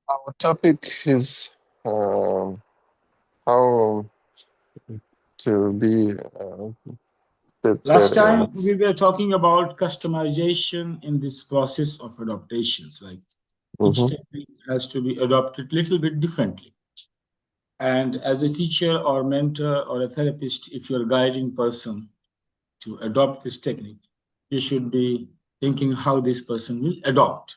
Our topic is how to be Last better. time we were talking about customization in this process of adaptations, like each Mm-hmm, technique has to be adopted a little bit differently. And as a teacher or mentor or a therapist, if you're a guiding person to adopt this technique, you should be thinking how this person will adopt,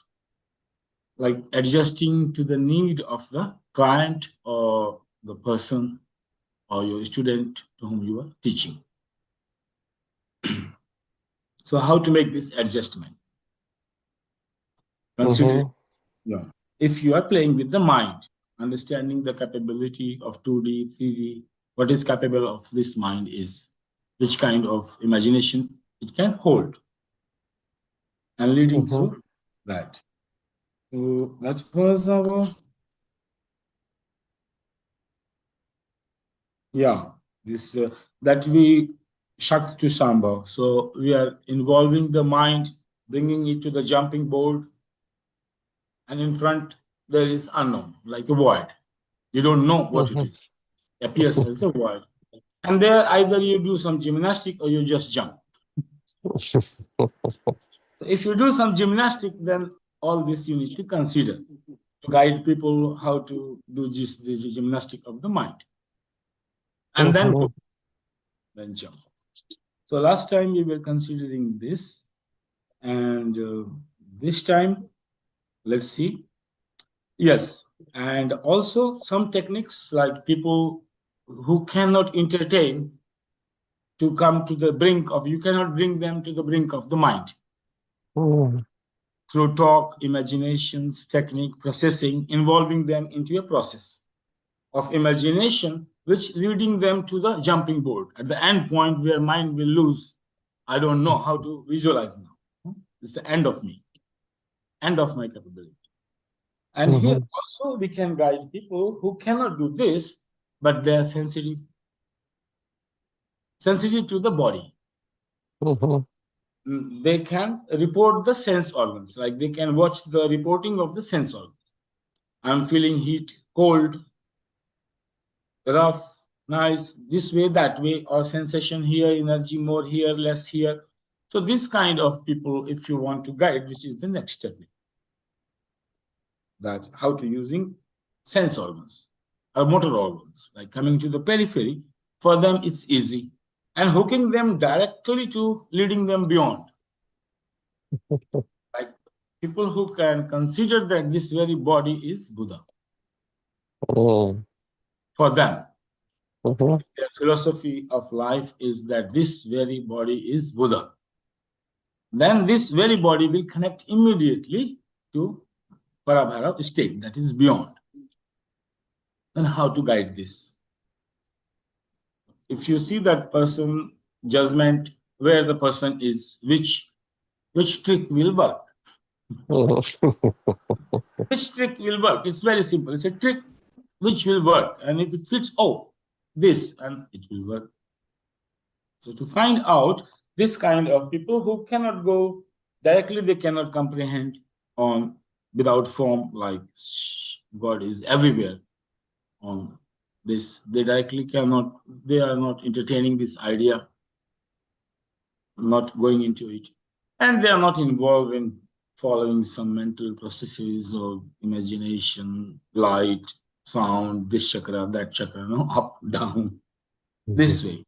like adjusting to the need of the client or the person or your student to whom you are teaching. So, how to make this adjustment? Consider, mm-hmm, if you are playing with the mind, understanding the capability of 2D, 3D, what is capable of this mind is, which kind of imagination it can hold, and leading mm-hmm, through that. So that was our, this that we shakt to samba. So we are involving the mind, bringing it to the jumping board, and in front there is unknown, like a void. You don't know what it mm-hmm. is. Appears as a void. And there either you do some gymnastic or you just jump. So if you do some gymnastic, then all this you need to consider to guide people how to do just the gymnastic of the mind. And then Mm-hmm, go, then jump. So last time we were considering this, and this time, let's see. Yes, and also some techniques like people who cannot entertain to come to the brink of, you cannot bring them to the brink of the mind mm-hmm. through talk, imaginations, technique, processing, involving them into a process of imagination, which leading them to the jumping board at the end point where mind will lose. I don't know how to visualize now. It's the end of me, end of my capability. And here Mm-hmm. also we can guide people who cannot do this, but they are sensitive to the body. Mm-hmm. They can report the sense organs, like they can watch the reporting of the sense organs. I'm feeling heat, cold, rough, nice, this way, that way, or sensation here, energy more here, less here. So this kind of people, if you want to guide, which is the next step, that how to using sense organs or motor organs, like coming to the periphery, for them it's easy. And hooking them directly to leading them beyond. Like people who can consider that this very body is Buddha for them. Mm-hmm. Their philosophy of life is that this very body is Buddha. Then this very body will connect immediately to Parabhara state, that is beyond. Then how to guide this? If you see that person judgment where the person is, which trick will work? Which trick will work? It's very simple. It's a trick which will work. And if it fits, oh, this, and it will work. So to find out this kind of people who cannot go directly, they cannot comprehend on without form, like God is everywhere on this. They directly cannot, they are not entertaining this idea, not going into it. And they are not involved in following some mental processes or imagination, light, sound, this chakra, that chakra, no, up, down, this way.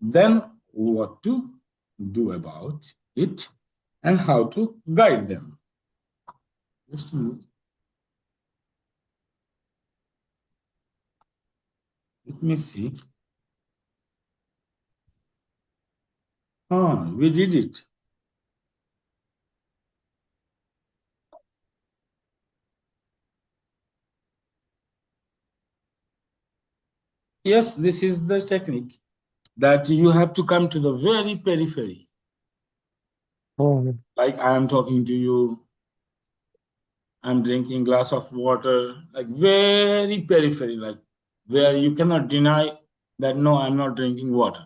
Then what to do about it and how to guide them. Just a minute. Let me see. Ah, we did it. Yes, this is the technique that you have to come to the very periphery. Like I am talking to you, I'm drinking glass of water, like very periphery, like where you cannot deny that no, I'm not drinking water.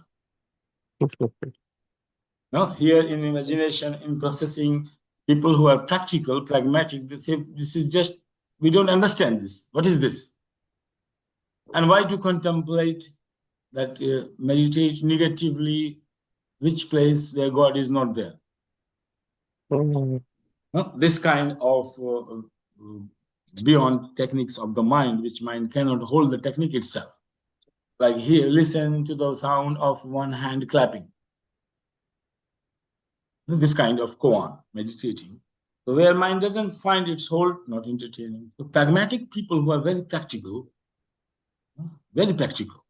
No, here in imagination, in processing, people who are practical, pragmatic, they say this is just, we don't understand this. What is this? And why to contemplate that, meditate negatively, which place where God is not there? Mhm. No? This kind of beyond techniques of the mind, which mind cannot hold the technique itself. Like here, listen to the sound of one hand clapping. This kind of koan, meditating. So where mind doesn't find its hold, not entertaining. So pragmatic people who are very practical, very practical.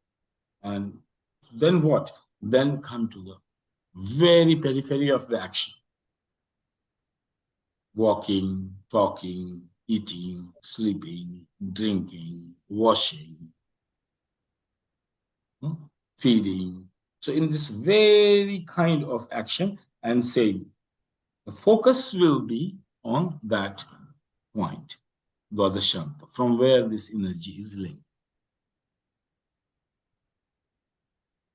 And then what? Then come to the very periphery of the action. Walking, talking, eating, sleeping, drinking, washing, feeding. So in this very kind of action and saying, the focus will be on that point, Dwadashanta, from where this energy is linked.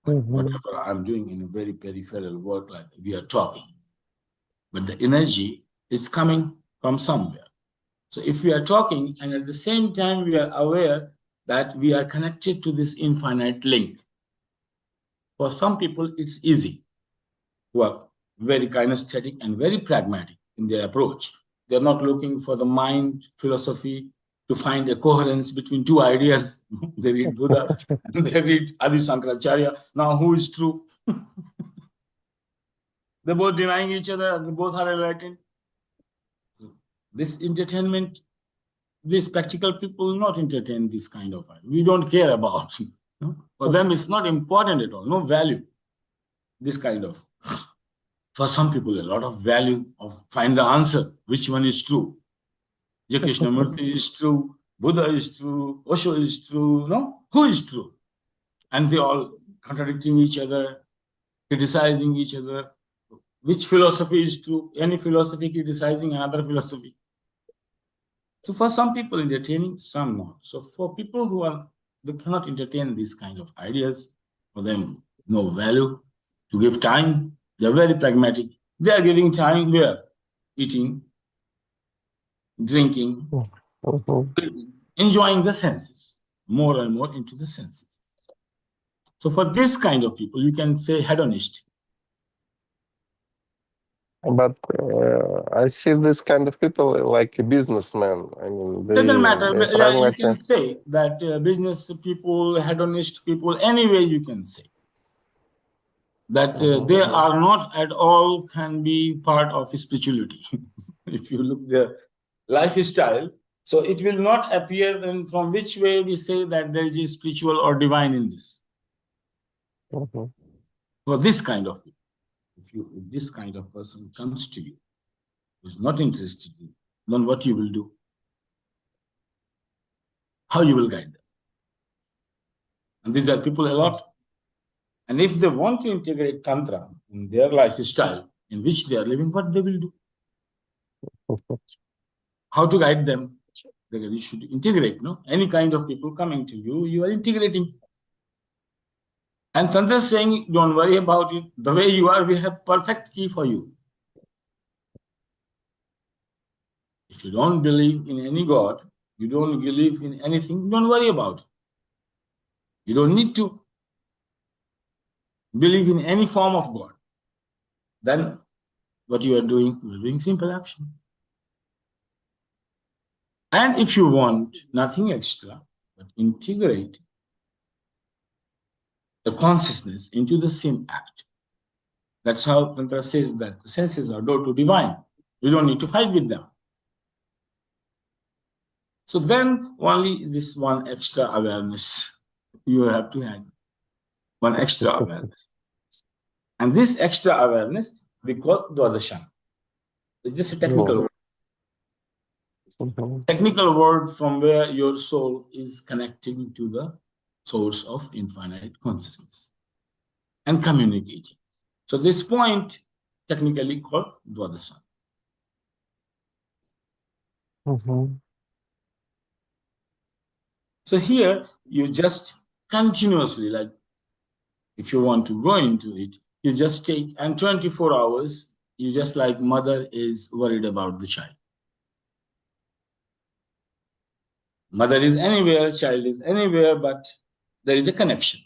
Mhm. Whatever I'm doing in a very peripheral work, like we are talking, but the energy is coming from somewhere. So if we are talking and at the same time we are aware that we are connected to this infinite link, for some people it's easy, who are very kinesthetic and very pragmatic in their approach. They're not looking for the mind philosophy to find a coherence between two ideas. They read Buddha and they read Adi Sankaracharya. Now, who is true? They're both denying each other and they both are enlightened. This entertainment, these practical people will not entertain this kind of idea. We don't care about it. For them, it's not important at all, no value. This kind of, for some people, a lot of value of find the answer, which one is true. J. Krishnamurti is true, Buddha is true, Osho is true, no? Who is true? And they all contradicting each other, criticizing each other. Which philosophy is true? Any philosophy criticizing another philosophy. So for some people entertaining, some not. So for people who are, they cannot entertain these kind of ideas, for them no value to give time. They're very pragmatic. They are giving time where? Eating, drinking, Mhm. enjoying the senses, more and more into the senses. So for this kind of people, you can say hedonist. But I see this kind of people like a businessman. I mean, Doesn't matter. they You can pragmatic. say that business people, hedonist people, any way you can say that they Mhm. are not at all can be part of spirituality. If you look their lifestyle, so it will not appear then from which way we say that there is a spiritual or divine in this. Mhm. For this kind of people, if this kind of person comes to you, who's not interested in, then what you will do? How you will guide them? And these are people a lot. And if they want to integrate Tantra in their lifestyle in which they are living, what they will do? How to guide them? You should integrate, no? Any kind of people coming to you, you are integrating. And Tantra is saying, don't worry about it. The way you are, we have perfect key for you. If you don't believe in any God, you don't believe in anything, don't worry about it. You don't need to believe in any form of God. Then what you are doing, you are doing simple action. And if you want nothing extra, but integrate the consciousness into the same act. That's how Tantra says that the senses are door to divine. You don't need to fight with them. So then only this one extra awareness you have to have. One extra awareness. And this extra awareness we call Dwadashan. It's just a technical word. Mhm. Technical word from where your soul is connecting to the source of infinite consciousness and communicating. So this point technically called Dwadashan. Mhm. So here you just continuously, like if you want to go into it, you just take, and 24 hours, you just like mother is worried about the child. Mother is anywhere, child is anywhere, but there is a connection.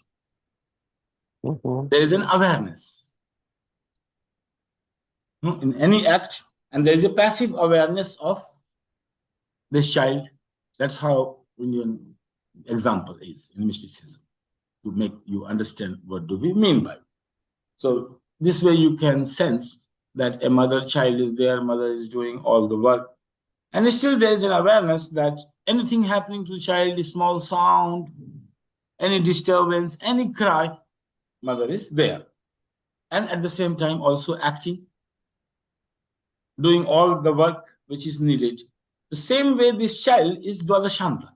There is an awareness in any act, and there is a passive awareness of this child. That's how Indian example is in mysticism, to make you understand what do we mean by it. So this way you can sense that a mother child is there, mother is doing all the work, and still there is an awareness that anything happening to the child, a small sound, any disturbance, any cry, mother is there, and at the same time also acting, doing all the work which is needed. The same way this child is Dwadashanta.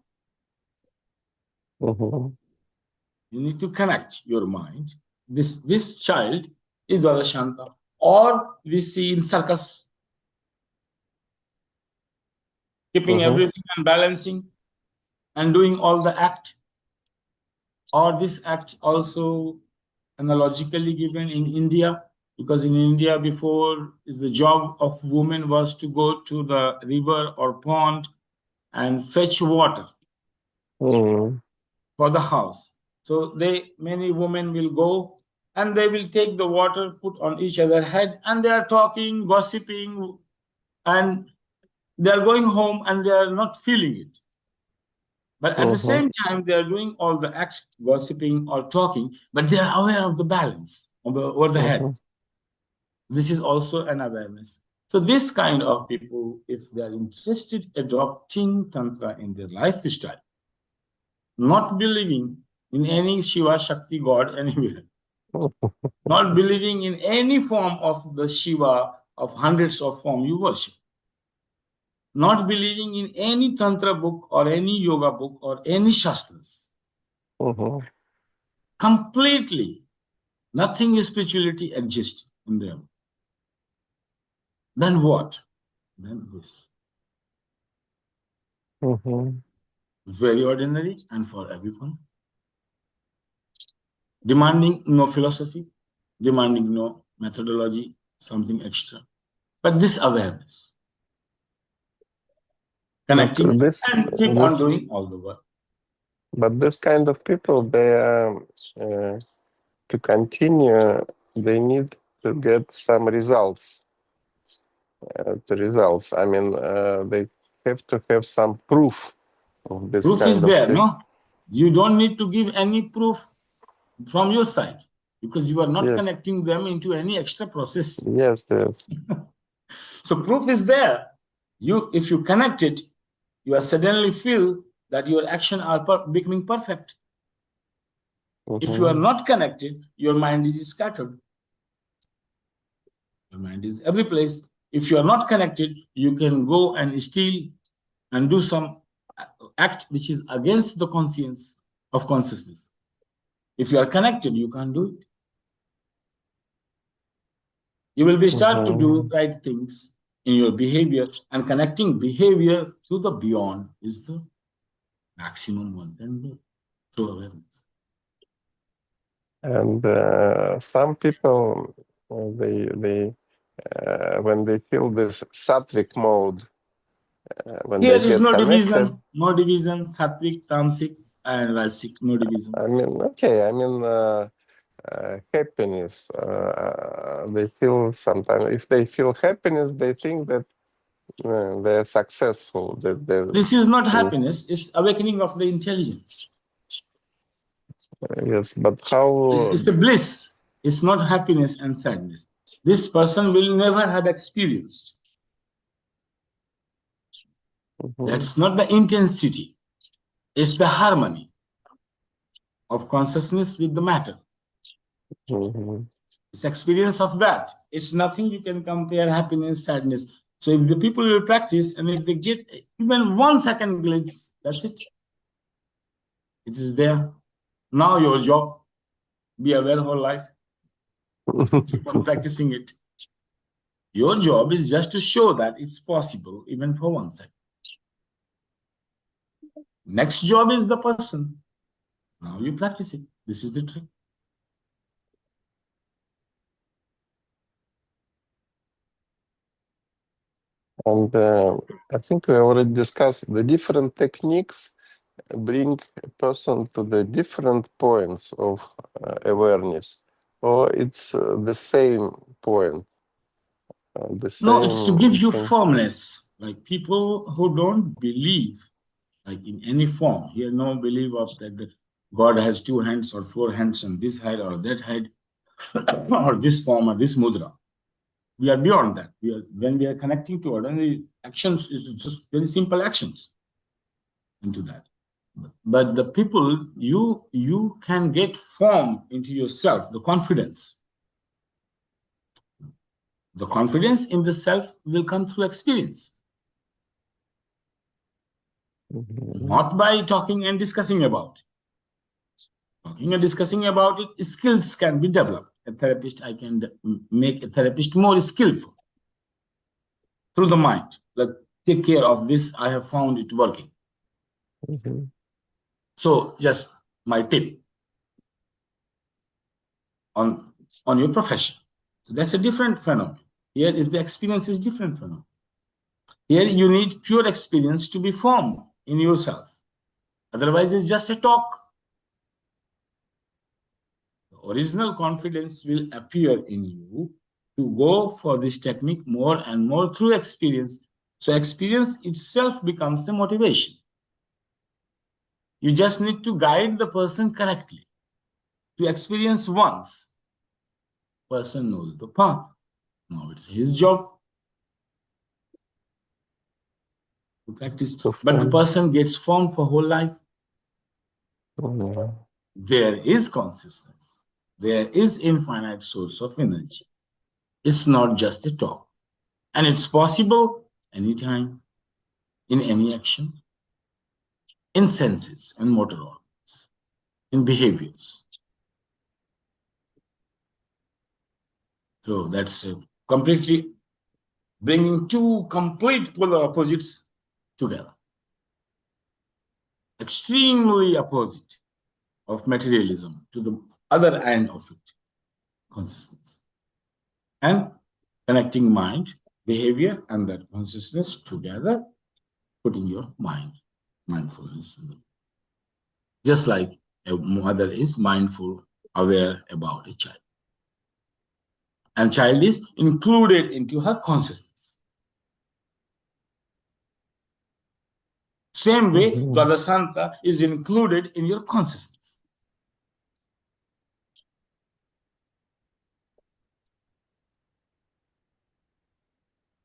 You need to connect your mind. This child is Dwadashanta. Or we see in circus, keeping everything and balancing and doing all the act. Or this act also analogically given in India, because in India before the job of women was to go to the river or pond and fetch water for the house. So many women will go and they will take the water, put on each other's head, and they are talking, gossiping, and they are going home and they are not feeling it. But at the same time, they are doing all the act, gossiping or talking, but they are aware of the balance over the head. This is also an awareness. So this kind of people, if they are interested adopting Tantra in their lifestyle, not believing in any Shiva Shakti God anywhere, not believing in any form of the Shiva of hundreds of forms you worship, not believing in any Tantra book or any yoga book or any Shastras, completely nothing spirituality exists in them. Then what? Then this. Very ordinary and for everyone. Demanding no philosophy, demanding no methodology, something extra. But this awareness, connecting and keep on doing all the work. But this kind of people, they are, to continue, they need to get some results. I mean, they have to have some proof of this proof kind is of there, thing. no? You don't need to give any proof from your side because you are not connecting them into any extra process. Yes. So proof is there. If you connect it, you are suddenly feel that your actions are becoming perfect. If you are not connected, your mind is scattered. Your mind is every place. If you are not connected, you can go and steal and do some act which is against the conscience of consciousness. If you are connected, you can't do it. You will be start to do right things in your behavior, and connecting behavior to the beyond is the maximum one can do through awareness. And some people, they when they feel this sattvic mode, when Here they is get no connected, division, sattvic, tamasic, and rasic, no division. I mean, okay, I mean, happiness. They feel sometimes, if they feel happiness, they think that they're successful. This is not happiness, it's awakening of the intelligence. Yes, but how? It's a bliss. It's not happiness and sadness. This person will never have experienced. That's not the intensity. It's the harmony of consciousness with the matter. It's experience of that. It's nothing you can compare happiness, sadness. So if the people will practice and if they get even 1 second glimpse, that's it. It is there. Now your job, be aware whole life. Keep on practicing it. Your job is just to show that it's possible even for 1 second. Next job is the person. Now you practice it. This is the trick. And I think we already discussed the different techniques bring a person to the different points of awareness, or it's the same point, the No, it's to same give you thing. formless, like people who don't believe, like in any form. Here, no belief of that the God has 2 hands or 4 hands on this head or that head, or this form or this mudra. We are beyond that. When we are connecting to ordinary actions, is just very simple actions into that. But the people, you can get form into yourself, the confidence. The confidence in the self will come through experience, not by talking and discussing about it. Talking and discussing about it, skills can be developed. A therapist, I can make a therapist more skillful through the mind. Like, take care of this, I have found it working. So just my tip on your profession. So that's a different phenomenon. Here is the experience is different phenomenon. Here you need pure experience to be formed in yourself. Otherwise, it's just a talk. The original confidence will appear in you to go for this technique more and more through experience. So experience itself becomes a motivation. You just need to guide the person correctly. To experience once, person knows the path. Now it's his job to practice. But the person gets formed for whole life. There is consciousness. There is infinite source of energy. It's not just a talk. And it's possible anytime, in any action, in senses and motor organs, in behaviors. So that's completely bringing two complete polar opposites together. Extremely opposite of materialism to the other end of it, consciousness. And connecting mind, behavior, and that consciousness together, putting your mind, mindfulness in them. Just like a mother is mindful, aware about a child. And child is included into her consciousness. Same way, Dvadashanta is included in your consciousness.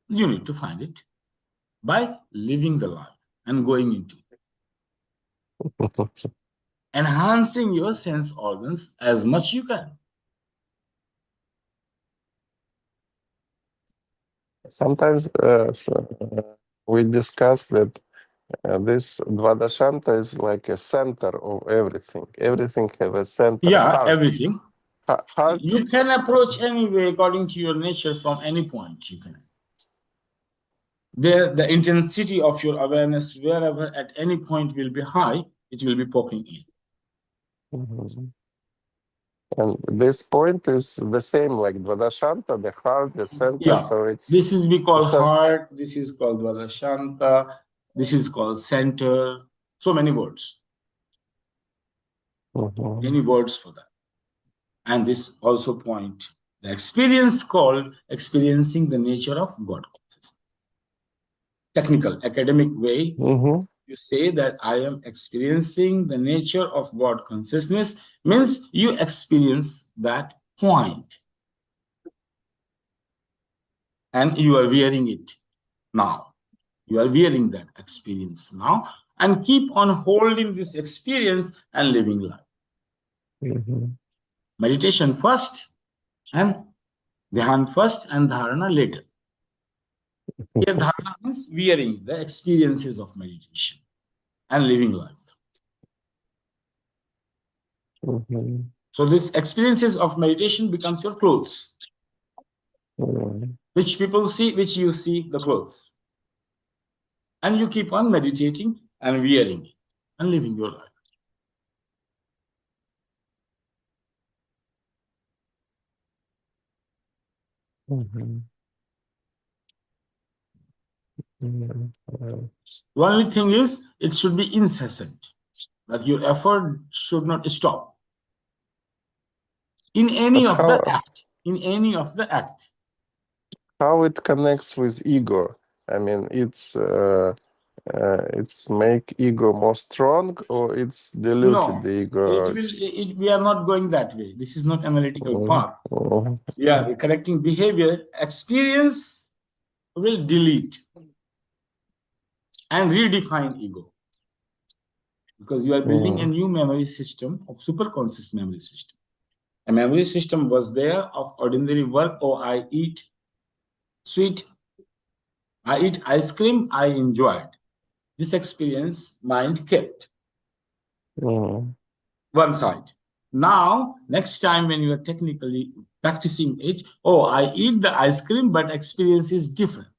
You need to find it by living the life and going into it. Enhancing your sense organs as much you can. Sometimes we discuss that this Dvadashanta is like a center of everything. Everything have a center. Yeah, heart. everything. Heart. You can approach any way according to your nature from any point you can. There, the intensity of your awareness, wherever at any point will be high, it will be poking in. And this point is the same like Dvadashanta, the heart, the center. Yeah, so it's this is we call heart, this is called Dvadashanta, this is called center. So many words. Many words for that. And this also point, the experience called experiencing the nature of God consciousness. Technical, academic way, you say that I am experiencing the nature of God consciousness, means you experience that point. And you are wearing it now. You are wearing that experience now and keep on holding this experience and living life. Meditation first and dhyan first and dharana later. Here dharana means wearing the experiences of meditation and living life. So this experiences of meditation becomes your clothes. Which people see, which you see the clothes. And you keep on meditating and wearing it and living your life. Mhm. The only thing is, it should be incessant. Like your effort should not stop. In any But of the act. In any of the act. how it connects with ego? I mean, it's make ego more strong, or it's diluted the No, ego. we are not going that way. This is not analytical Mhm. part. Yeah, we're correcting behavior. Experience will delete and redefine ego. Because you are building a new memory system of superconscious memory system. A memory system was there of ordinary work. Oh, I eat sweet, I eat ice cream, I enjoyed. This experience mind kept one side. Now, next time when you are technically practicing it, oh, I eat the ice cream, but experience is different.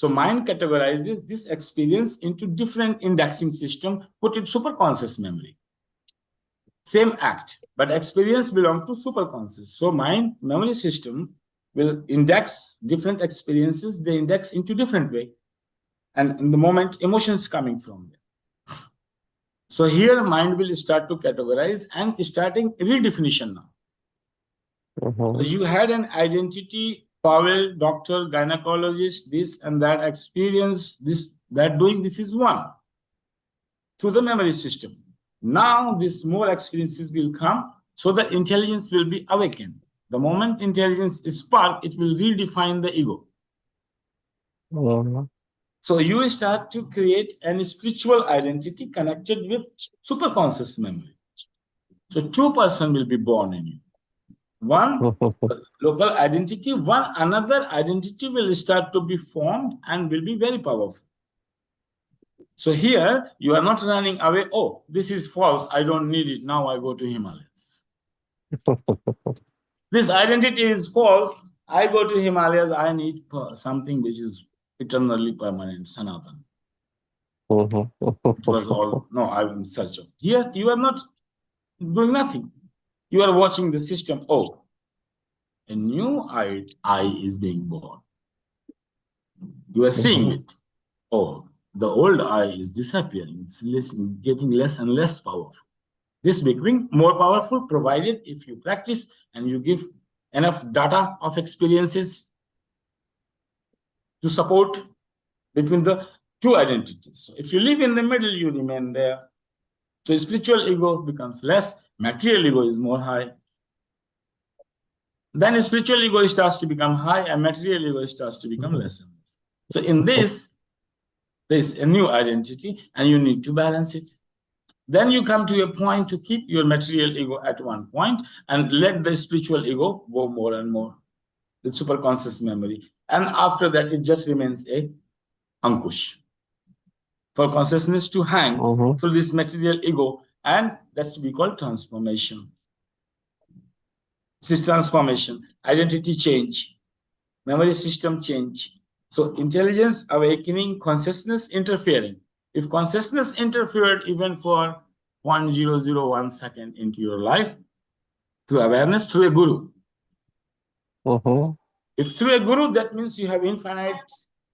So mind categorizes this experience into different indexing system, put it superconscious memory. Same act, but experience belongs to superconscious. So mind memory system will index different experiences, they index into different way. And in the moment, emotions coming from there. So here mind will start to categorize and starting redefinition now. So you had an identity, Pavel, doctor, gynecologist, this and that experience, this, that doing, this is one. Through the memory system. Now, this more experiences will come, so the intelligence will be awakened. The moment intelligence is sparked, it will redefine the ego. So you start to create an spiritual identity connected with superconscious memory. So two persons will be born in you. One local identity, one another identity will start to be formed and will be very powerful. So here, you are not running away. Oh, this is false. I don't need it. Now I go to Himalayas. This identity is false. I go to Himalayas. I need something which is eternally permanent, Sanatan. It was all, no, I'm in search of. Here, you are not doing nothing. You are watching the system. Oh, a new I is being born. You are seeing it. Oh, the old I is disappearing. It's getting less and less powerful. This becoming more powerful provided if you practice and you give enough data of experiences to support between the two identities. So if you live in the middle, you remain there. So spiritual ego becomes less, material ego is more high. Then spiritual ego starts to become high and material ego starts to become less and less. So in this, there's a new identity and you need to balance it. Then you come to a point to keep your material ego at one point and let the spiritual ego go more and more, the superconscious memory. And after that, it just remains a ankush for consciousness to hang through this material ego. And that's what we call transformation. This is transformation, identity change, memory system change. So intelligence awakening, consciousness interfering. If consciousness interfered even for 1001 second into your life, through awareness, through a guru. If through a guru, that means you have infinite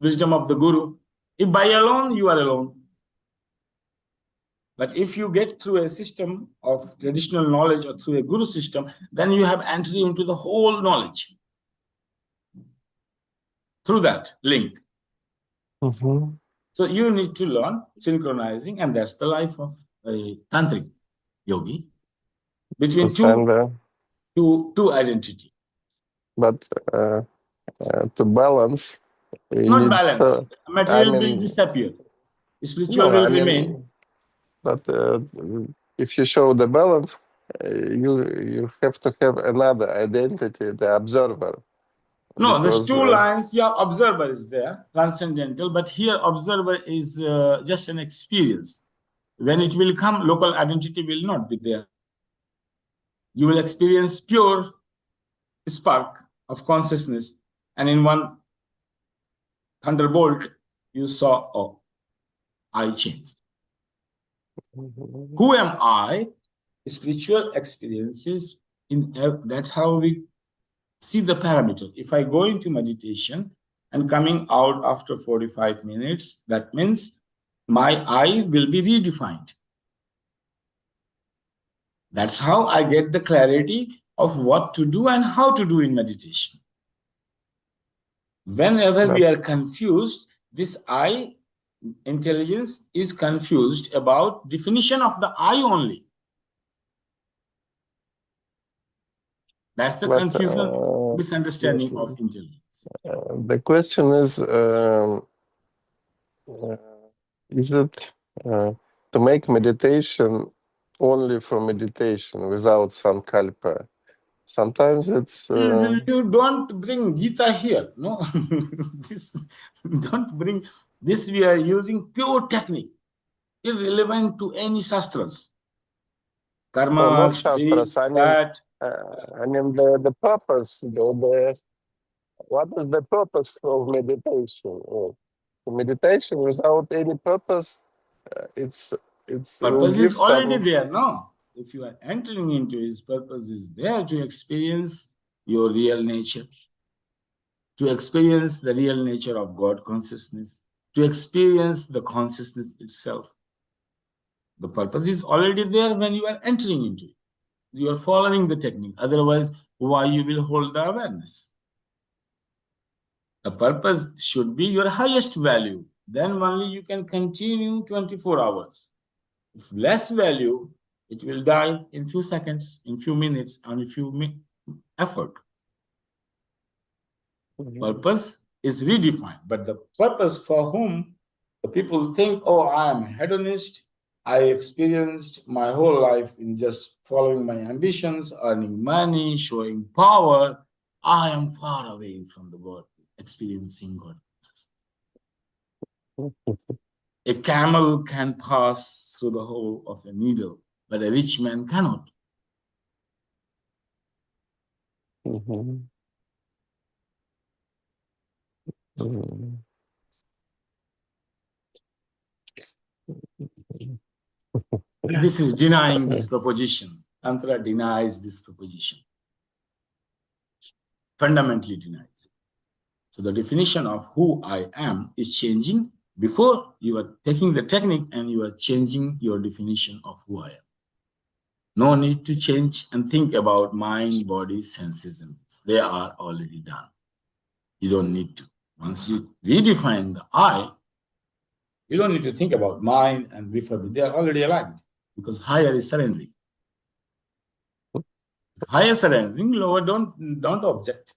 wisdom of the guru. If by alone, you are alone. But if you get through a system of traditional knowledge or through a guru system, then you have entry into the whole knowledge. Through that link. So you need to learn synchronizing, and that's the life of a tantric yogi between two identity. But to balance, you not need balance. Material will disappear. Spiritual will remain. But if you show the balance, you have to have another identity, the observer. No, there's two lines. Yeah, observer is there, transcendental, but here observer is just an experience. When it will come, local identity will not be there. You will experience pure spark of consciousness, and in one thunderbolt, you saw, oh, I changed. Who am I? Spiritual experiences, that's how we see the parameter. If I go into meditation and coming out after 45 minutes, that means my I will be redefined. That's how I get the clarity of what to do and how to do in meditation. Whenever we are confused, this I intelligence is confused about definition of the I only. That's the confusion, misunderstanding yes, of intelligence. the question is it to make meditation only for meditation without sankalpa? Sometimes it's... You don't bring Gita here, no? This, don't bring this. We are using pure technique, irrelevant to any shastras. no, not Karmas, shastras. this, that. I mean the purpose, what is the purpose of meditation? Meditation without any purpose, it's will Purpose is give already some... there, no? If you are entering into his purpose is there to experience your real nature, to experience the real nature of God consciousness, to experience the consciousness itself. The purpose is already there when you are entering into it. You are following the technique. Otherwise, why you will hold the awareness? The purpose should be your highest value. Then only you can continue 24 hours. If less value, it will die in few seconds, in few minutes, and in few effort. Purpose is redefined, but the purpose for whom the people think, oh, I am a hedonist, I experienced my whole life in just following my ambitions, earning money, showing power. I am far away from the God, experiencing God. A camel can pass through the hole of a needle, but a rich man cannot. Mhm. Mhm. This is denying this proposition. Tantra denies this proposition. Fundamentally denies it. So the definition of who I am is changing. Before you are taking the technique and you are changing your definition of who I am. No need to change and think about mind, body, senses, and they are already done. You don't need to. Once you redefine the I, you don't need to think about mind and refer. They are already aligned because higher is surrendering. If higher surrendering, lower don't object.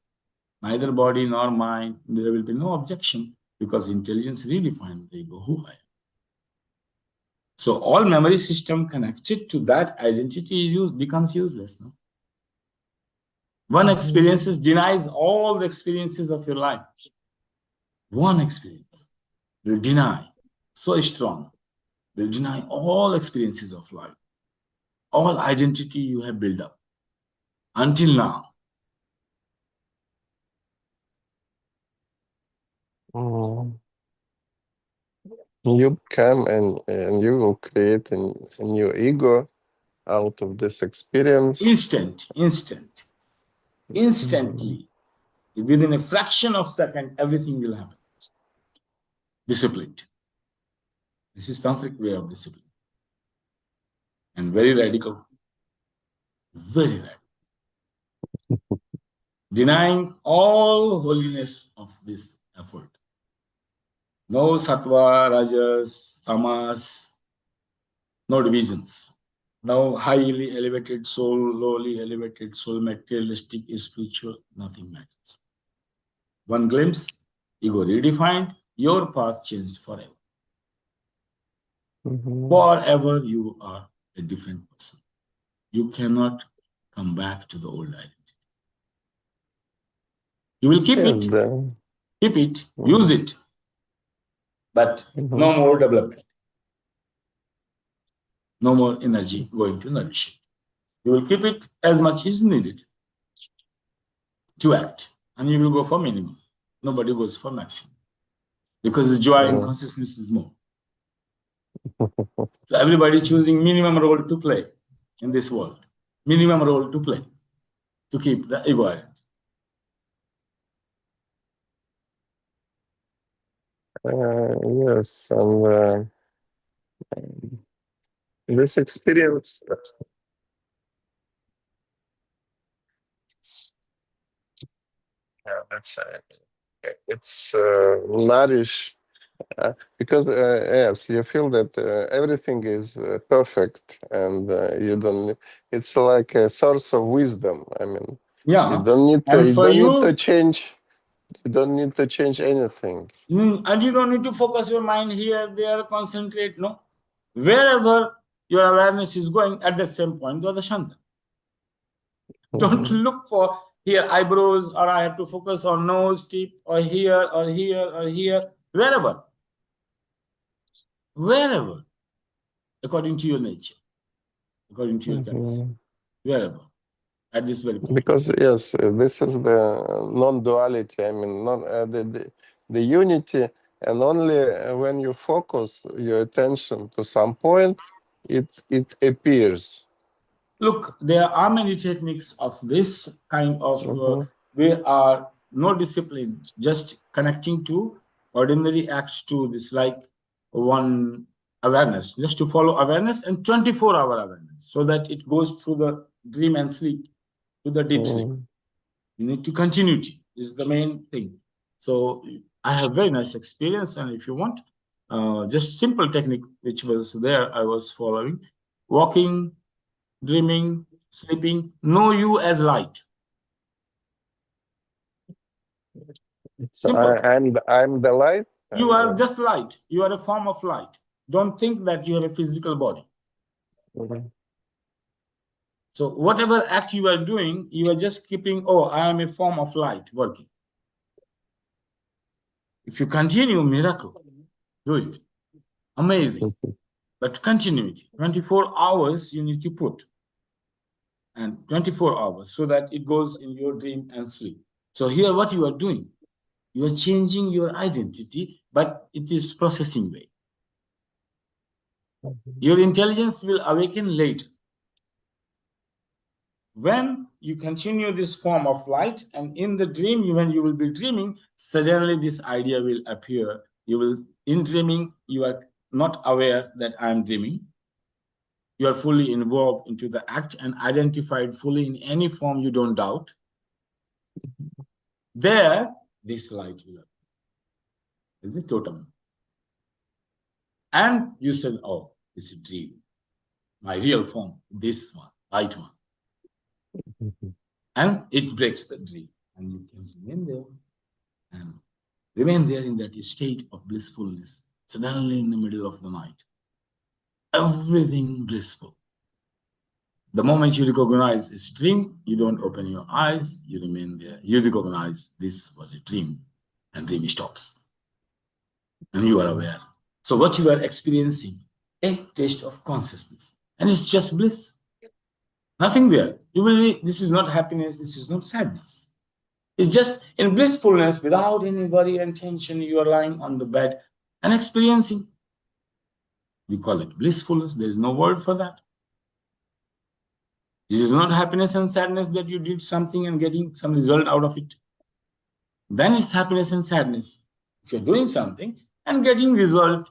Neither body nor mind, there will be no objection because intelligence redefined the ego who I am. So all memory system connected to that identity becomes useless. No? One experience denies all the experiences of your life. One experience will deny, so strong, will deny all experiences of life, all identity you have built up until now. Mm. You come and you will create a new ego out of this experience. Instantly, within a fraction of a second, everything will happen. Disciplined. This is tantric way of discipline. And very radical. Very radical. Denying all holiness of this effort. No sattva, rajas, tamas, no divisions. No highly elevated soul, lowly elevated soul, materialistic, spiritual, nothing matters. One glimpse, ego redefined, your path changed forever. Forever you are a different person. You cannot come back to the old identity. You will keep it, use it, but no more development. No more energy going to nourish it. You will keep it as much as needed to act, and you will go for minimum. Nobody goes for maximum because the joy in consciousness is more. So everybody choosing minimum role to play in this world, minimum role to play to keep the ego identity. Yes, and this experience, it's nourish because yes, you feel that everything is perfect, and you don't. It's like a source of wisdom. I mean, you Yeah. don't need to. And You for don't need to you, change. You don't need to change anything. and you don't need to focus your mind here, there, concentrate. No. Wherever your awareness is going, at the same point, you are the Shanta. Don't Mhm. look for here eyebrows, or I have to focus on nose, tip, or here, or here, or here. Wherever, according to your nature, according to your capacity, Mhm. wherever, at this very point. Because yes, this is the non-duality. I mean, the unity, and only when you focus your attention to some point, it appears. Look, there are many techniques of this kind of, Mhm. we are no discipline, just connecting to ordinary acts to this, like one awareness, just to follow awareness and 24-hour awareness, so that it goes through the dream and sleep to the deep sleep. Mhm. You need to continuity is the main thing. So I have very nice experience, and if you want, just simple technique which was there, I was following: walking, dreaming, sleeping. Know you as light. Simple. I'm the light, You and are just light. You are a form of light. Don't think that you are a physical body. mhm. So whatever act you are doing, you are just keeping, oh, I am a form of light working. If you continue, miracle, do it. Amazing. But continue it. 24 hours you need to put, and 24 hours, so that it goes in your dream and sleep. So here what you are doing, you are changing your identity, but it is processing way. Your intelligence will awaken later. When you continue this form of light, and in the dream, when you will be dreaming, suddenly this idea will appear. You will, in dreaming, you are not aware that I am dreaming. You are fully involved into the act and identified fully in any form you don't doubt. There, this light will appear. Is it totem? And you said, oh, it's a dream. My real form, this one, light one. And it breaks the dream. And you can remain there and remain there in that state of blissfulness, suddenly in the middle of the night. Everything blissful. The moment you recognize this dream, you don't open your eyes, you remain there. You recognize this was a dream, and dream stops. And you are aware. So what you are experiencing, a taste of consciousness. And it's just bliss. Nothing there. You will be, this is not happiness, this is not sadness. It's just in blissfulness, without any worry and tension. You are lying on the bed and experiencing. We call it blissfulness. There is no word for that. This is not happiness and sadness that you did something and getting some result out of it. Then it's happiness and sadness. If you're doing something and getting result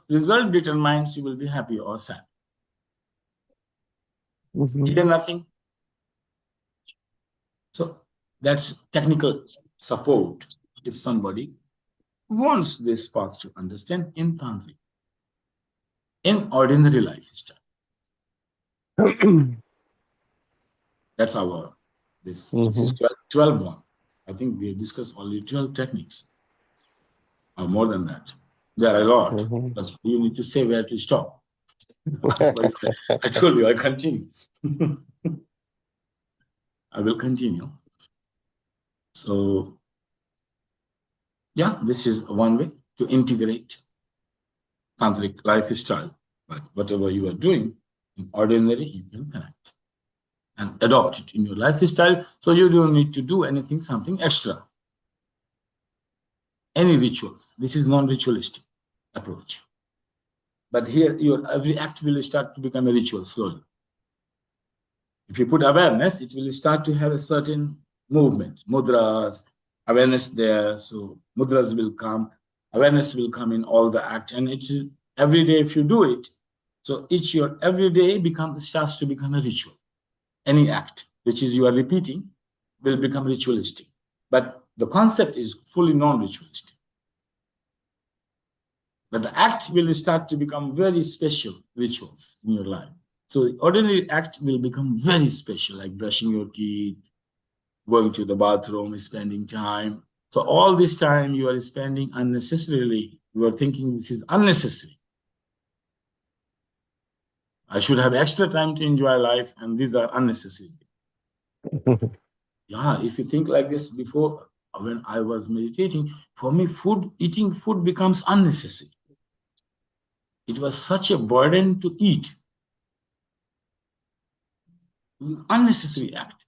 determines you will be happy or sad. Here nothing. So that's technical support if somebody wants this path to understand in Tantric, in ordinary lifestyle. That's our, this is 12 one. I think we discussed only 12 techniques, or more than that. There are a lot, but you need to say where to stop. Otherwise, I told you I continue. I will continue. So, yeah, this is one way to integrate tantric lifestyle. But whatever you are doing in ordinary, you can connect and adopt it in your lifestyle. So you don't need to do anything, something extra. Any rituals. This is non-ritualistic approach. But here, your every act will start to become a ritual slowly. If you put awareness, it will start to have a certain movement, mudras, awareness there. So mudras will come, Awareness will come in all the act, and it's every day if you do it. So each your every day starts to become a ritual. Any act which is you are repeating will become ritualistic. But the concept is fully non-ritualistic. But the act will start to become very special rituals in your life. So the ordinary act will become very special, like brushing your teeth, going to the bathroom, spending time. So all this time you are spending unnecessarily. You are thinking this is unnecessary. I should have extra time to enjoy life, and these are unnecessary. Yeah, if you think like this before, when I was meditating, for me, eating food becomes unnecessary. It was such a burden to eat. Unnecessary act.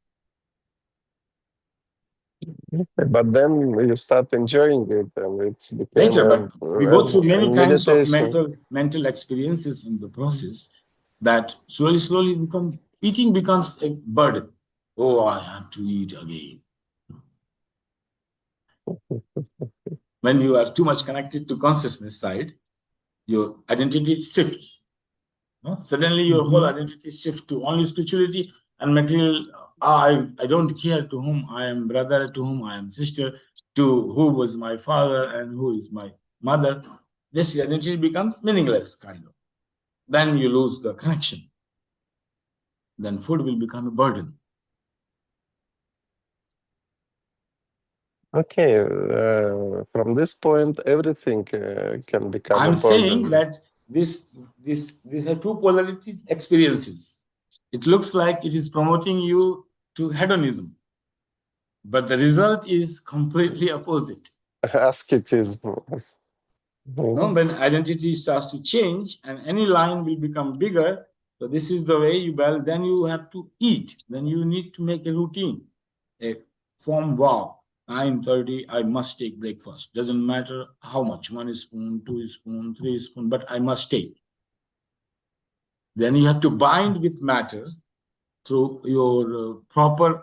But then you start enjoying it, and it's became Later, but we go through a many kinds of meditation. mental experiences in the process that slowly eating becomes a burden. Oh, I have to eat again. When you are too much connected to consciousness side, your identity shifts. No? Suddenly your whole identity shifts to only spirituality and material. I don't care to whom I am brother, to whom I am sister, to who was my father and who is my mother. This identity becomes meaningless, kind of. Then you lose the connection. Then food will become a burden. Okay, from this point, everything can become I'm a saying burden. that these are two polarities experiences. It looks like it is promoting you to hedonism, but the result is completely opposite. Asceticism. No, when identity starts to change and any line will become bigger, so this is the way then you have to eat. Then you need to make a routine. A form wow, 9:30, I must take breakfast. Doesn't matter how much, 1 spoon, 2 spoon, 3 spoon, but I must take. Then you have to bind with matter through your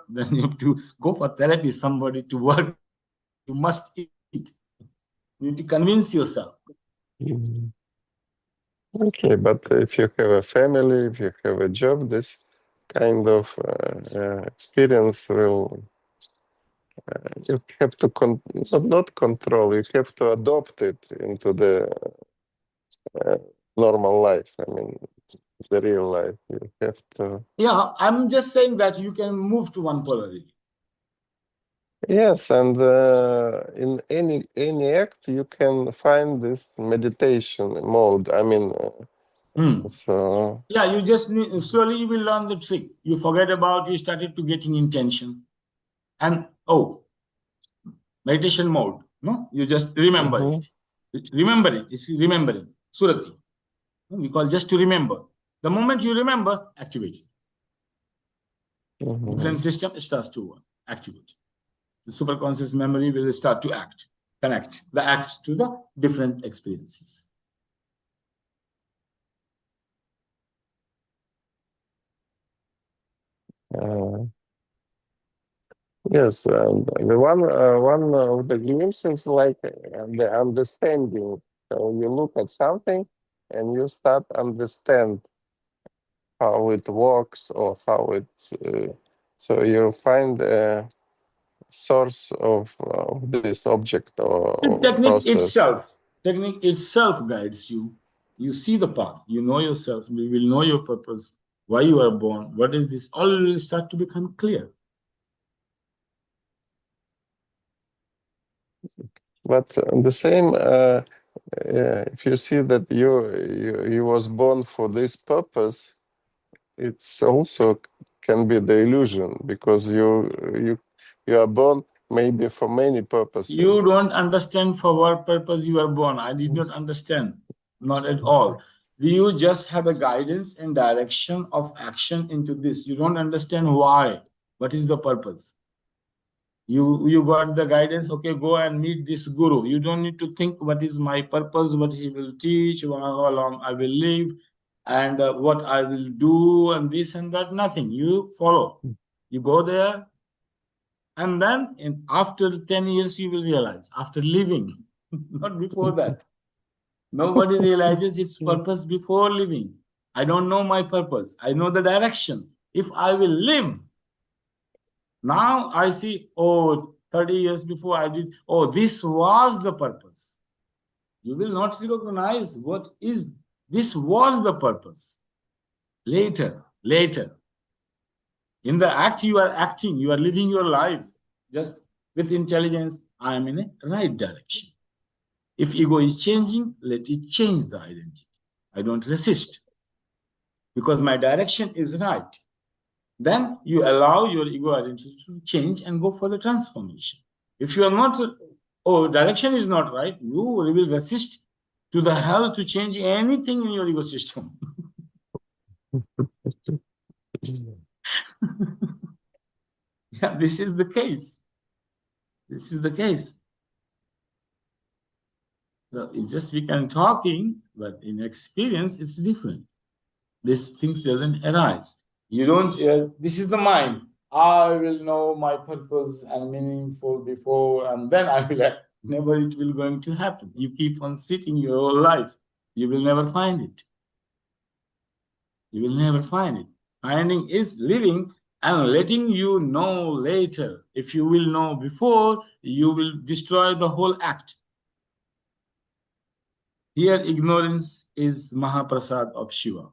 then you have to go for therapy, somebody to work. You must eat. You need to convince yourself. Okay, but if you have a family, if you have a job, this kind of experience will, you have to not control, you have to adopt it into the uh, normal life. I mean, the real life. You have to. Yeah, I'm just saying that you can move to one polarity. Yes, and in any act you can find this meditation mode. I mean, so Yeah, you just need, slowly you will learn the trick. You forget about, you started to getting intention. And meditation mode. No, you just remember it. Remember it. It's remembering. Surati. We call just to remember. The moment you remember, activate it. Different system starts to activate. The superconscious memory will start to connect the act to the different experiences. yes, the one of the glimpses like the understanding. So you look at something and you start understand how it works or how it. So you find a source of this object or process. Technique itself guides you. You see the path. You know yourself. You will know your purpose. Why you are born. What is this? All will start to become clear. But the same, if you see that you was born for this purpose, it's also can be the illusion because you are born maybe for many You purposes. don't understand for what purpose you are born. I did not understand. Not at all. You just have a guidance and direction of action into this. You don't understand why. What is the purpose? You got the guidance, okay, go and meet this guru. You don't need to think what is my purpose, what he will teach, how long I will live, and what I will do, and this and that. Nothing. You follow. You go there, and then after 10 years, you will realize, after living, not before that. Nobody realizes its purpose before living. I don't know my purpose. I know the direction. If I will live, now I see, oh, 30 years before I did, oh, this was the purpose. You will not recognize what is, this was the purpose. Later. In the act you are acting, you are living your life just with intelligence. I am in a right direction. If ego is changing, let it change the identity. I don't resist because my direction is right. Then you allow your ego identity to change and go for the transformation. If you are not, oh, direction is not right, you will resist to the hell to change anything in your ego system. Yeah, this is the case. This is the case. So it's just we can talking, but in experience, it's different. This things doesn't arise. You don't, this is the mind. I will know my purpose and meaningful before, and then I will act. Never it will going to happen. You keep on sitting your whole life. You will never find it. You will never find it. Finding is living and letting you know later. If you will know before, you will destroy the whole act. Here, ignorance is Mahaprasad of Shiva.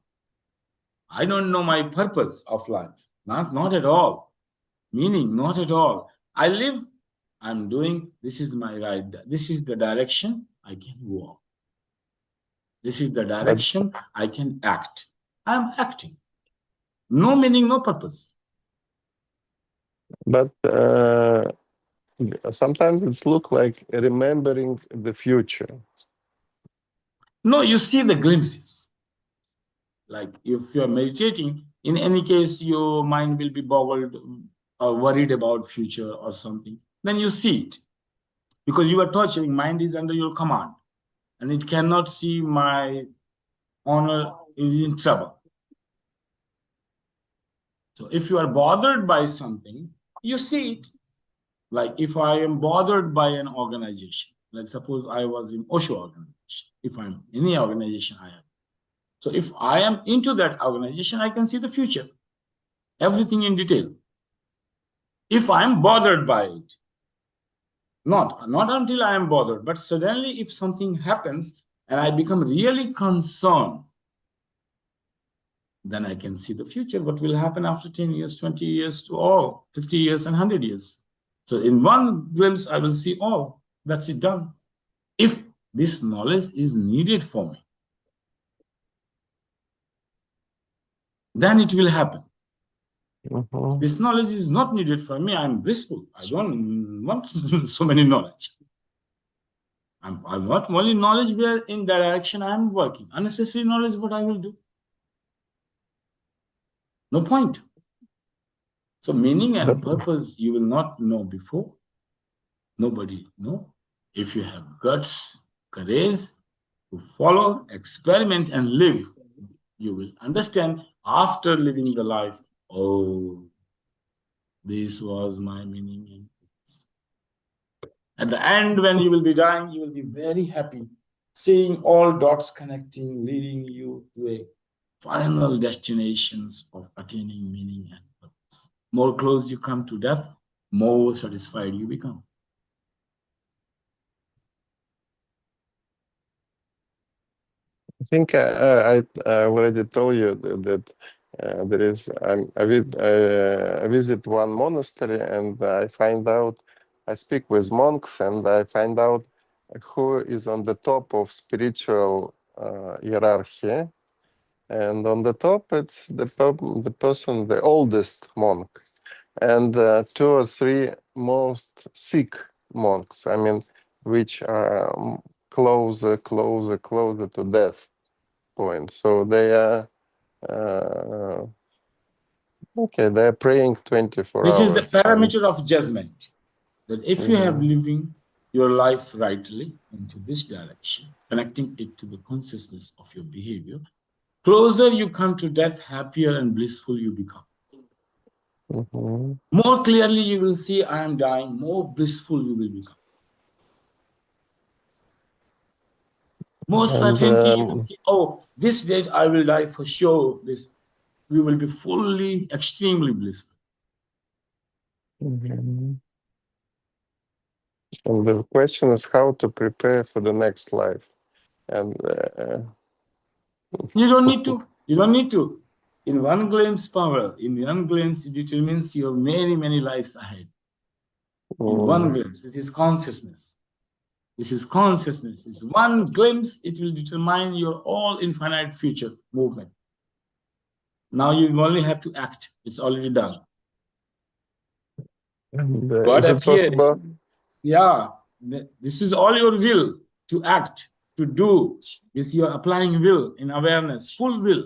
I don't know my purpose of life. Not at all. Meaning, not at all. I live, I'm doing, this is my right. This is the direction I can walk. This is the direction I can act. I'm acting. No meaning, no purpose. But sometimes it's look like remembering the future. No, you see the glimpses. Like if you're meditating, in any case, your mind will be boggled or worried about future or something. Then you see it. Because you are torturing, mind is under your command. And it cannot see my honor is in trouble. So if you are bothered by something, you see it. Like if I am bothered by an organization, like suppose I was in Osho organization, if I'm in any organization I am. So if I am into that organization, I can see the future, everything in detail. If I'm bothered by it, not until I am bothered, but suddenly if something happens and I become really concerned, then I can see the future, what will happen after 10 years, 20 years to all, 50 years and 100 years. So in one glimpse, I will see all. That's it, done. If this knowledge is needed for me, then it will happen. This knowledge is not needed for me. I'm blissful. I don't want so many knowledge. I want only knowledge where in that direction I'm working. Unnecessary knowledge, what I will do? No point. So meaning and purpose you will not know before. Nobody know. If you have guts, courage to follow, experiment and live, you will understand after living the life, oh, this was my meaning and purpose. At the end, when you will be dying, you will be very happy, seeing all dots connecting, leading you to a final destinations of attaining meaning and purpose. More close you come to death, more satisfied you become. I think I already told you that there is I visit one monastery and I find out, I speak with monks and I find out who is on the top of spiritual hierarchy. And on the top, it's the person, the oldest monk, and 2 or 3 most sick monks. I mean, which are closer to death point. So they are okay. They are praying 24 This is the hours. parameter of judgment. That if you have living your life rightly into this direction, connecting it to the consciousness of your behavior, closer you come to death, happier and blissful you become. More clearly you will see I am dying, more blissful you will become. Most And certainty, you will see, oh, this date I will die for sure. This, we will be fully, extremely blissful. and the question is how to prepare for the next life. And You don't need to. You don't need to. In one glimpse, power. In one glimpse, it determines your many, many lives ahead. In one glimpse, this is consciousness. This is consciousness. It's one glimpse, it will determine your all infinite future movement. Now you only have to act. It's already done. and God is it appeared. possible? Yeah, this is all your will to act, to do. This you're applying will in awareness, full will.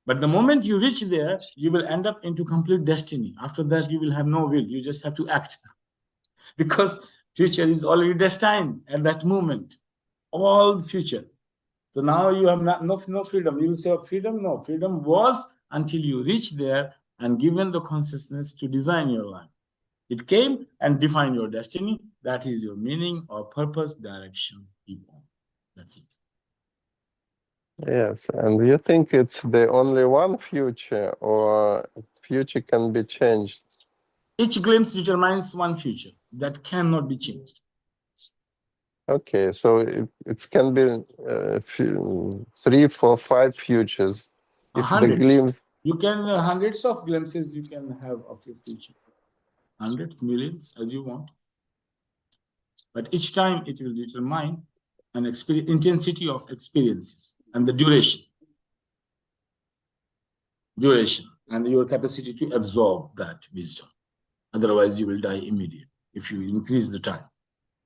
But the moment you reach there, you will end up into complete destiny. After that, you will have no will. You just have to act. Because future is already destined at that moment. All future. So now you have no freedom. You will say freedom? No, freedom was until you reach there and given the consciousness to design your life. It came and defined your destiny. That is your meaning or purpose, direction, people. That's it. Yes, and you think it's the only one future, or future can be changed? Each glimpse determines one future that cannot be changed. Okay, so it can be 3, 4, 5 futures. If the Hundreds. glimpse, You can hundreds of glimpses you can have of your future. Hundreds, millions, as you want. But each time it will determine an intensity of experiences and the duration, and your capacity to absorb that wisdom. Otherwise, you will die immediately. If you increase the time,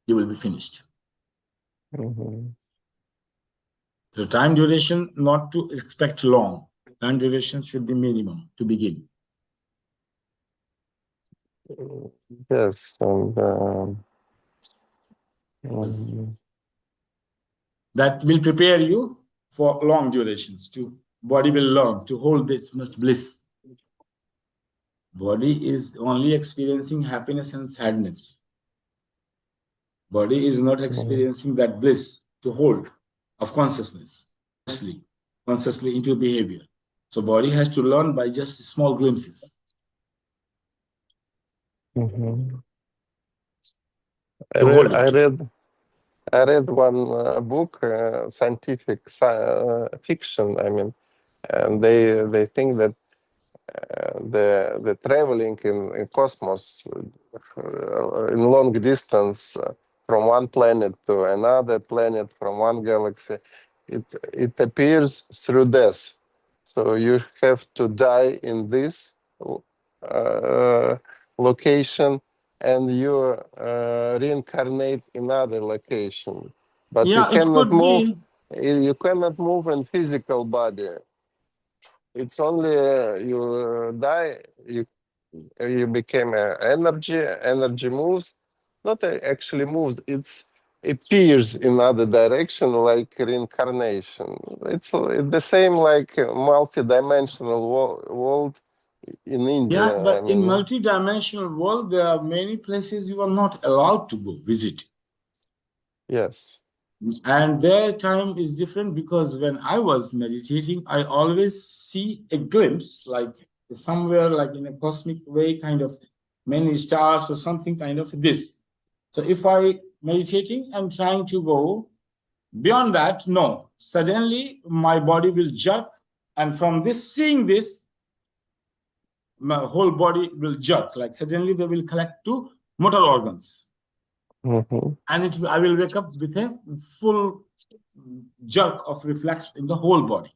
you will be finished. So time duration, not to expect long. Time duration should be minimum to begin. yes, and that will prepare you for long durations. To body will learn to hold this much bliss. Body is only experiencing happiness and sadness. Body is not experiencing that bliss to hold of consciousness, consciously into behavior. So body has to learn by just small glimpses. I read one book, scientific fiction. I mean, and they think that the traveling in cosmos in long distance from one planet to another planet, from one galaxy, it appears through death. So you have to die in this location, and you reincarnate in other location. But Yeah, it could move. be. You cannot move in physical body. It's only you die, you became energy. Energy moves, not actually moves. It appears in other direction, like reincarnation. It's the same like multi-dimensional world in India. Yeah, but I mean, in multi-dimensional world, there are many places you are not allowed to go visit. Yes. And their time is different because when I was meditating, I always see a glimpse, like somewhere like in a cosmic way, kind of many stars or something kind of this. So if I meditating, I'm trying to go beyond that, no. Suddenly my body will jerk, and from this, seeing this, my whole body will jerk. Like suddenly they will collect two motor organs. And I will wake up with a full jerk of reflex in the whole body.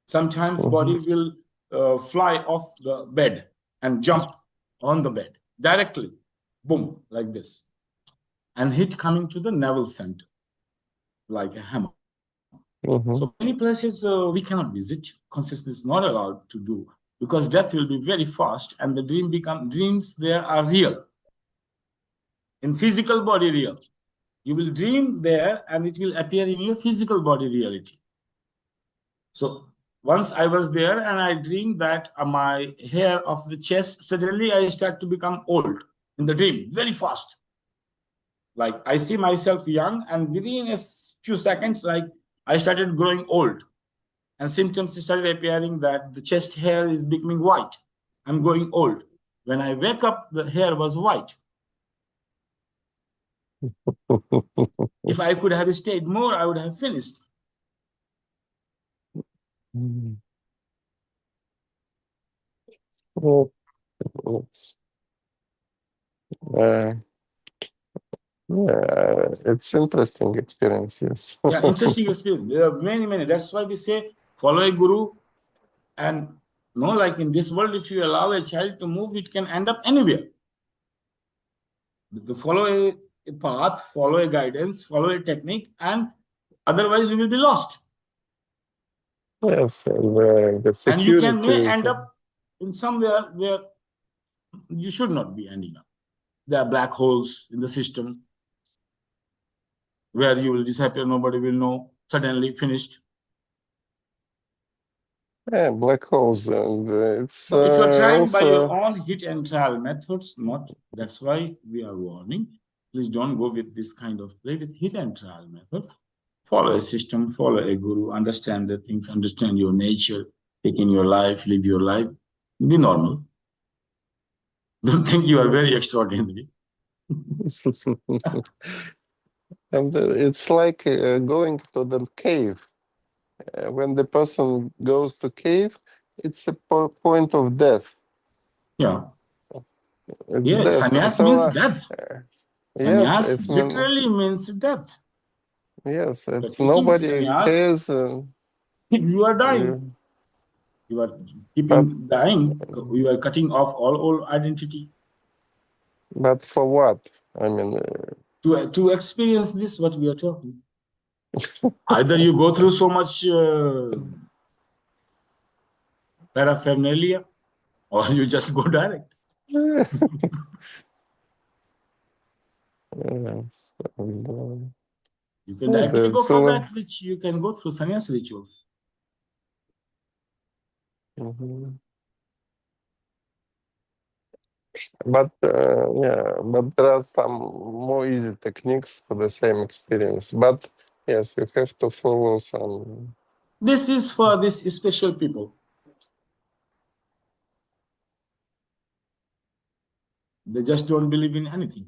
Sometimes body will fly off the bed and jump on the bed directly, boom, like this, and hit coming to the navel center like a hammer. So many places we cannot visit. Consciousness is not allowed to do because death will be very fast, and the dreams there are real. In physical body real. You will dream there and it will appear in your physical body reality. So once I was there and I dreamed that my hair of the chest, suddenly I start to become old in the dream, very fast. Like I see myself young, and within a few seconds, like I started growing old, and symptoms started appearing that the chest hair is becoming white. I'm growing old. When I wake up, the hair was white. If I could have stayed more, I would have finished. Well, it's, uh, yeah, it's interesting experience, yes. Yeah, interesting experience. There are many, many. That's why we say follow a guru. And like in this world, if you allow a child to move, it can end up anywhere. To follow a path, follow a guidance, follow a technique, and otherwise you will be lost. Yes, and the And you may security end up in somewhere where you should not be ending up. There are black holes in the system where you will disappear, nobody will know, suddenly finished. yeah, black holes, and it's So if you're trying by your also own hit and trial methods, that's why we are warning. Please don't go with this kind of play with hit and trial method. Follow a system, follow a guru, understand the things, understand your nature, take in your life, live your life, be normal. Don't think you are very extraordinary. and it's like going to the cave. When the person goes to cave, it's a point of death. Yeah. It's Yeah, death. sannyas So means death. yes, Sannyas literally means death. yes, You're it's taking nobody sannyas, cares. you are dying. You, You are but keeping dying. You are cutting off all old identity. for what? I mean, To experience this, what we are talking. Either you go through so much paraphernalia, or you just go direct. yes, and, You can directly go that's for that, which you can go through sannyas rituals. mhm. But but there are some more easy techniques for the same experience. But yes, you have to follow some. This is for these special people. They just don't believe in anything.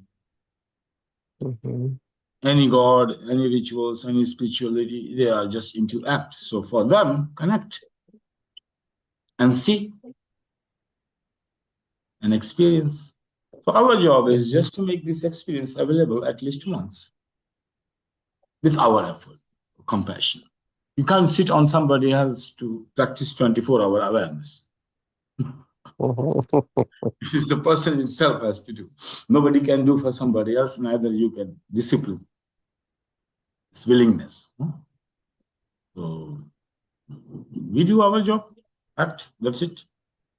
Mhm. Any god, any rituals, any spirituality, they are just into act. So for them, connect and see and experience. So our job is just to make this experience available at least once with our effort, compassion. You can't sit on somebody else to practice 24-hour awareness. It is the person himself has to do. Nobody can do for somebody else, neither you can. Discipline. It's willingness. So we do our job. Act. That's it.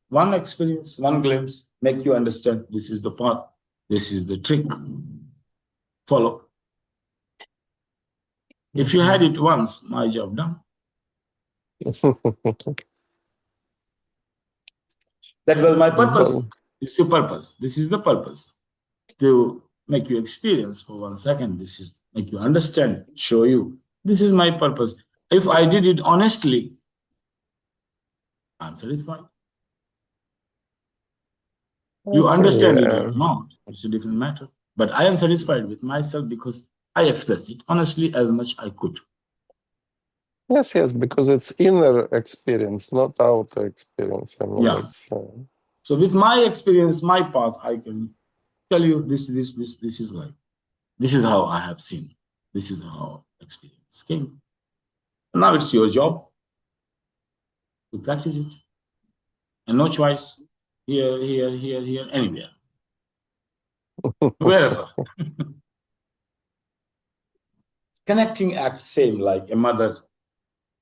One experience, one glimpse, make you understand this is the path, this is the trick. Follow. If you had it once, my job done. That was my purpose. This is your purpose. This is the purpose. To make you experience for 1 second. This is make you understand, show you. This is my purpose. If I did it honestly, I'm satisfied. You understand it or not, it's a different matter. But I am satisfied with myself because I expressed it honestly as much I could. Yes, because it's inner experience, not outer experience. I mean, Yeah. it's. So with my experience, my path, I can tell you this is like, this is how I have seen. This is how experience came. Now it's your job to practice it. And no choice. Here, anywhere. Wherever. Connecting acts same like a mother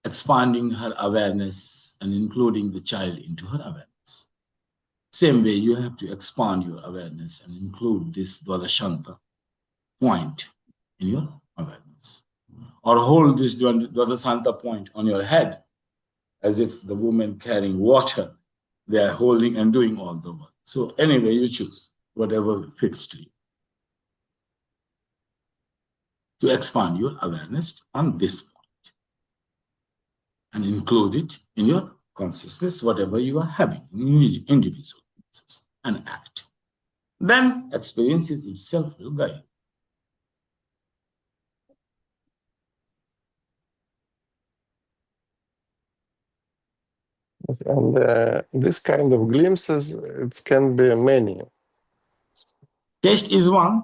expanding her awareness and including the child into her awareness. Same way, you have to expand your awareness and include this Dvadashanta point in your awareness. Or hold this Dvadashanta point on your head as if the woman carrying water, they are holding and doing all the work. So anyway, you choose whatever fits to you. to expand your awareness on this point and include it in your consciousness, whatever you are having, individual and act. Then experiences itself will guide you. And this kind of glimpses, it can be many. Taste is one,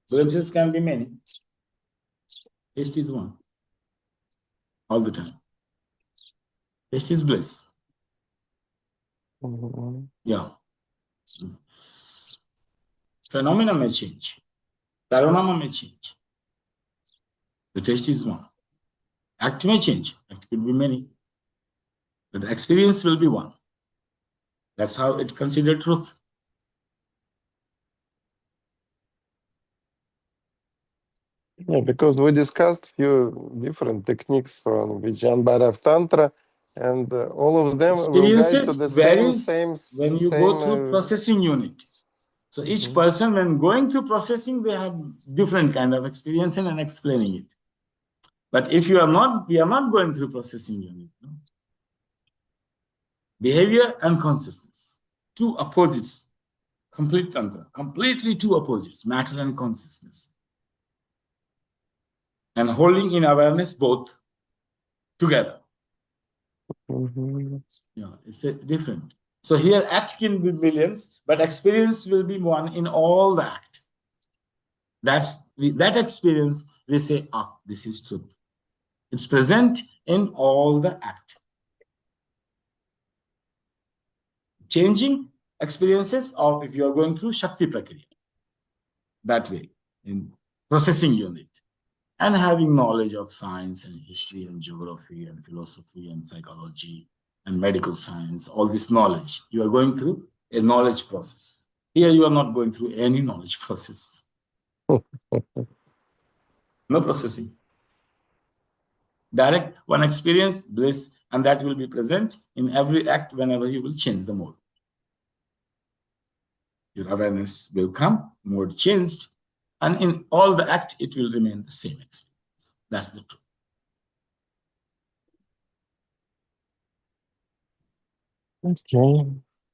glimpses can be many. Taste is one, all the time. Taste is bliss. Mm-hmm. Yeah. Phenomena may change. Panorama may change. The taste is one. Act may change. Act could be many. But the experience will be one. That's how it considered truth. Yeah, because we discussed few different techniques from Vijnan Bhairav Tantra, and all of them will guide to Experiences the varies when you go through same. processing unit. So each Mhm. person, when going through processing, they have different kind of experience and explaining it. But if you are not, we are not going through processing unit. No? Behavior and consciousness, two opposites, complete tantra, completely two opposites, matter and consciousness. And holding in awareness both together. Mhm. Yeah, it's different. So here act can be millions, but experience will be one in all the act. That experience, we say, this is truth. It's present in all the act. Changing experiences, or if you are going through Shakti Prakriya, that way, in processing unit, and having knowledge of science and history and geography and philosophy and psychology and medical science, all this knowledge, you are going through a knowledge process. Here you are not going through any knowledge process. No processing. Direct one experience, bliss, and that will be present in every act whenever you will change the mode. Your awareness will come, mode changed, and in all the act, it will remain the same experience. That's the truth. Okay.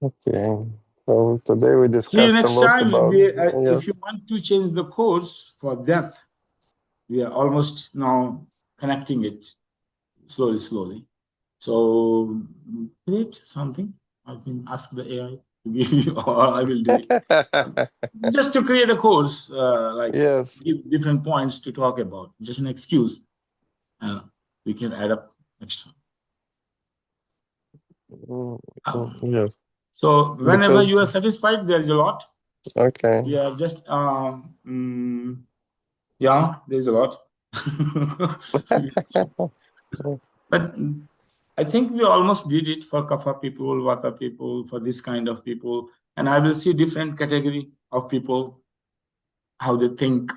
Okay. So today we See you discussed a next lot time. about, yes. If you want to change the course for death, we are almost now connecting it slowly, slowly. So create something. I can ask the AI to give you, or I will do it. Just to create a course, like Yes. give different points to talk about. Just an excuse, and we can add up extra. Yes. So whenever Because, you are satisfied, there is a lot. okay. We are just yeah, there's a lot. But I think we almost did it for Kapha people, Vata people, for this kind of people. And I will see different category of people, how they think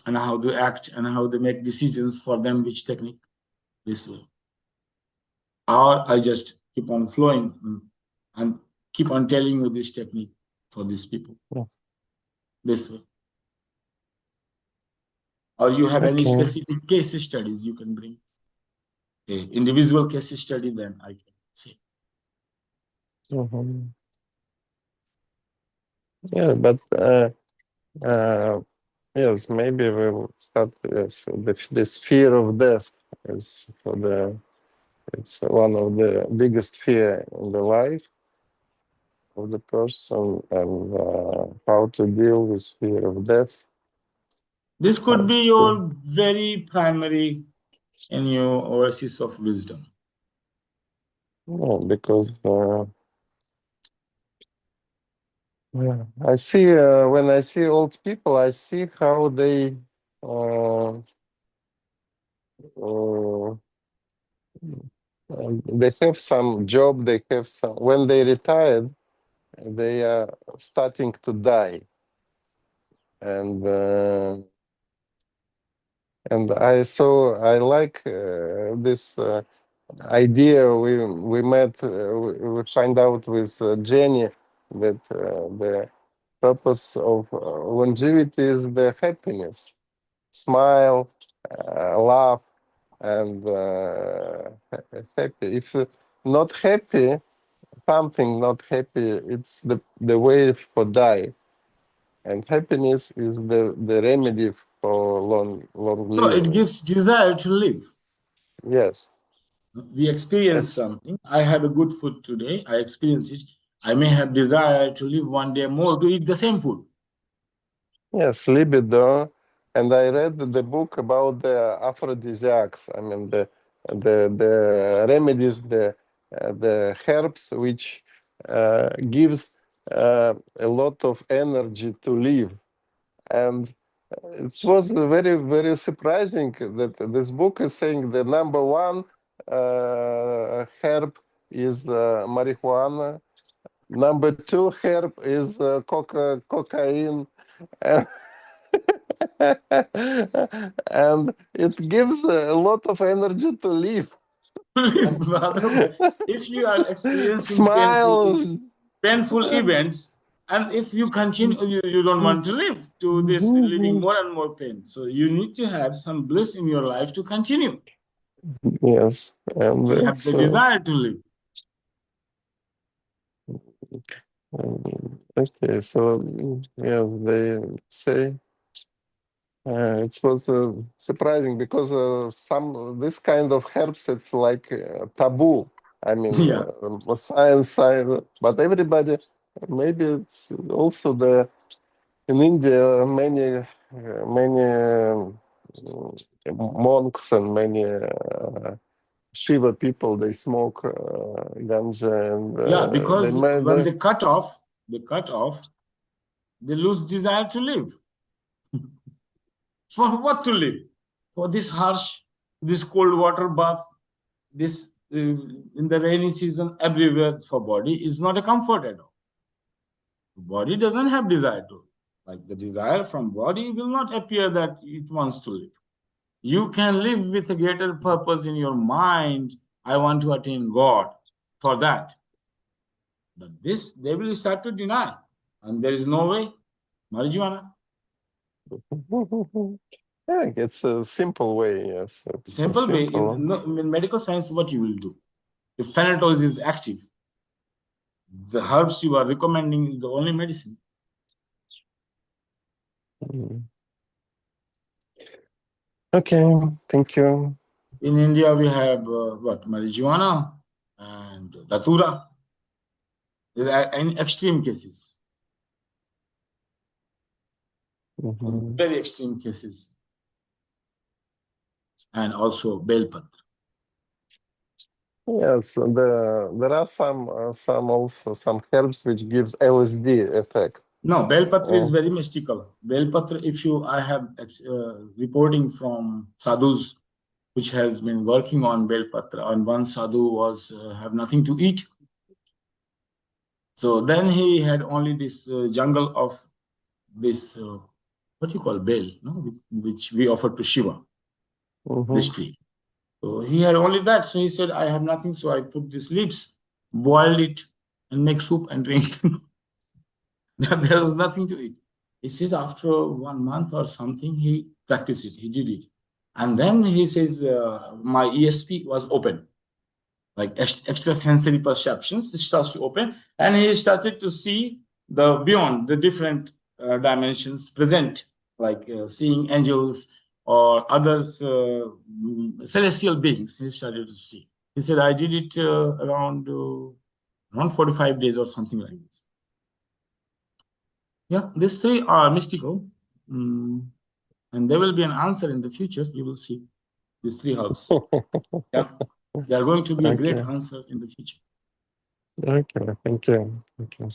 and how they act and how they make decisions for them, which technique this way. Or I just keep on flowing and keep on telling you this technique for these people this way. Or you have any Okay. specific case studies you can bring. Individual case study, then I can say. Mhm. Yeah, but yes, maybe we'll start this fear of death is it's one of the biggest fear in the life of the person, and how to deal with fear of death. This could How be to, your very primary in your oasis of wisdom. yeah, because yeah, I see when I see old people, I see how uh, uh, they have some job, they have some when they retired, they are starting to die, and I like this idea we met we find out with Jenny that the purpose of longevity is the happiness. smile, laugh, and happy. If not happy, something not happy, it's the way for die. And happiness is the remedy for long So it living. gives desire to live. Yes. We experience something. I have a good food today. I experience it. I may have desire to live one day more to eat the same food. Yes, libido. And I read the book about the aphrodisiacs. I mean, the remedies, the herbs which gives a lot of energy to live. And it was very, very surprising that this book is saying the number one herb is marijuana. Number two herb is cocaine. And it gives a lot of energy to live. If you are experiencing Smile. painful events, and if you continue, you don't want to live to this living more and more pain. So you need to have some bliss in your life to continue. Yes, and To have it's the desire to live. okay. So yeah, they say it was surprising because some this kind of herbs it's like taboo. I mean, Yeah. science, but everybody maybe it's also the in India many monks and many Shiva people they smoke ganja and Yeah, they because made when they cut off, they lose desire to live. For what to live? For this harsh, this cold water bath, this in the rainy season, everywhere for body is not a comfort at all. Body doesn't have desire to live. Like the desire from body will not appear that it wants to live. You can live with a greater purpose in your mind. I want to attain God for that. But this, they will start to deny. And there is no way. Marijuana. yeah, it's a simple way. Yes, it's a Simple way. simple. In medical science, what you will do? If thanatosis is active, the herbs you are recommending is the only medicine. Okay, thank you. In India, we have what? Marijuana and datura. In extreme cases, very extreme cases, and also BILT. Yes, there are some also some herbs which gives LSD effect. No, Belpatra is very mystical. Belpatra, I have reporting from sadhus which has been working on Belpatra, and one sadhu was have nothing to eat. So then he had only this jungle of this, what you call bel, no? Which we offer to Shiva, this tree. So he had only that. So he said, I have nothing. So I put these leaves, boiled it, and make soup and drink. There was nothing to eat. He says after 1 month or something, he practiced it, he did it. And then he says, my ESP was open, like extrasensory perceptions, it starts to open. And he started to see the beyond, the different dimensions present, like seeing angels or others, celestial beings, he started to see. He said, I did it around 45 days or something like this. Yeah, these three are mystical. And there will be an answer in the future. You will see these three herbs. Yeah, they are going to be a great answer in the future. Okay, thank you. Thank you.